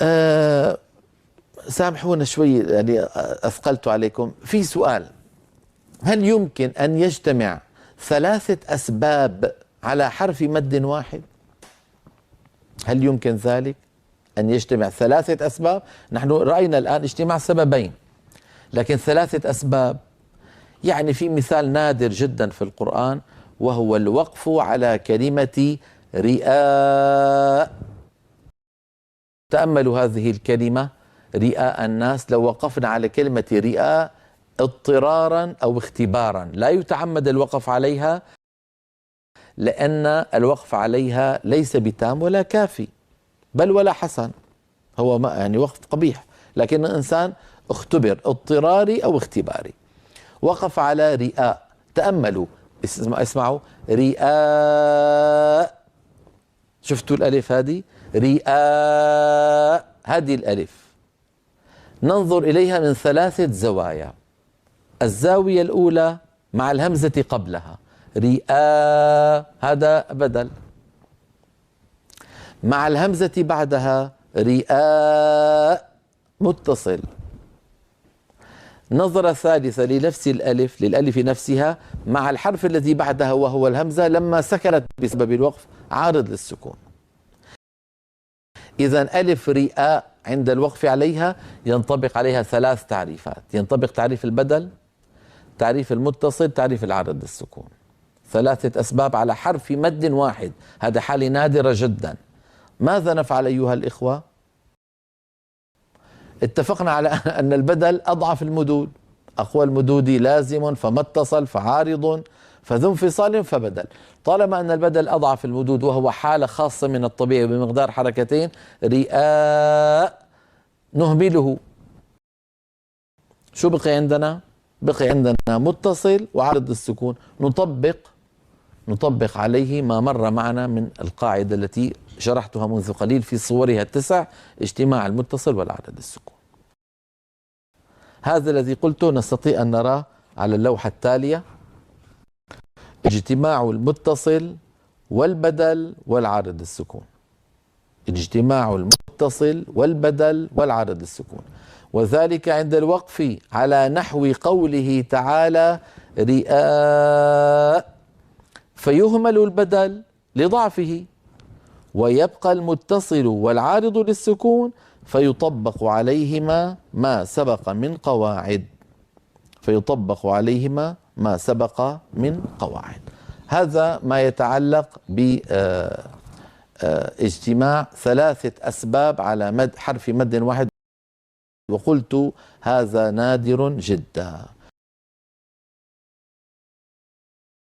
أه سامحونا شوي يعني أثقلت عليكم في سؤال. هل يمكن أن يجتمع ثلاثة أسباب على حرف مد واحد؟ هل يمكن ذلك أن يجتمع ثلاثة أسباب؟ نحن رأينا الآن اجتماع سببين، لكن ثلاثة أسباب. يعني في مثال نادر جدا في القرآن، وهو الوقف على كلمة رئاء. تأملوا هذه الكلمة رئاء الناس. لو وقفنا على كلمة رئاء اضطرارا أو اختبارا، لا يتعمد الوقف عليها، لأن الوقف عليها ليس بتام ولا كافي بل ولا حسن، هو ما يعني وقف قبيح، لكن الإنسان اختبر اضطراري أو اختباري. وقف على رئاء. تأملوا، اسمعوا رئاء. شفتوا الألف هذه؟ رئاء، هذه الألف ننظر إليها من ثلاثة زوايا. الزاوية الأولى مع الهمزة قبلها، رئاء هذا بدل. مع الهمزة بعدها رئاء متصل. نظرة ثالثة لنفس الألف، للألف نفسها مع الحرف الذي بعدها وهو الهمزة لما سكنت بسبب الوقف عارض للسكون. إذا ألف رئاء عند الوقف عليها ينطبق عليها ثلاث تعريفات. ينطبق تعريف البدل، تعريف المتصل، تعريف العارض للسكون. ثلاثة أسباب على حرف مد واحد، هذا حالة نادرة جدا. ماذا نفعل أيها الإخوة؟ اتفقنا على أن البدل أضعف المدود، أقوى المدود لازم فما اتصل فعارض فذو انفصال فبدل. طالما أن البدل أضعف المدود وهو حالة خاصة من الطبيعي بمقدار حركتين، رئاء نهمله. شو بقي عندنا؟ بقي عندنا متصل وعارض السكون. نطبق عليه ما مر معنا من القاعدة التي شرحتها منذ قليل في صورها التسع، اجتماع المتصل والعارض السكون. هذا الذي قلته نستطيع أن نراه على اللوحة التالية: اجتماع المتصل والبدل والعارض السكون. اجتماع المتصل والبدل والعارض السكون، وذلك عند الوقف على نحو قوله تعالى رئاء، فيهمل البدل لضعفه ويبقى المتصل والعارض للسكون، فيطبق عليهما ما سبق من قواعد. فيطبق عليهما ما سبق من قواعد. هذا ما يتعلق باجتماع ثلاثة أسباب على حرف مد واحد، وقلت هذا نادر جدا.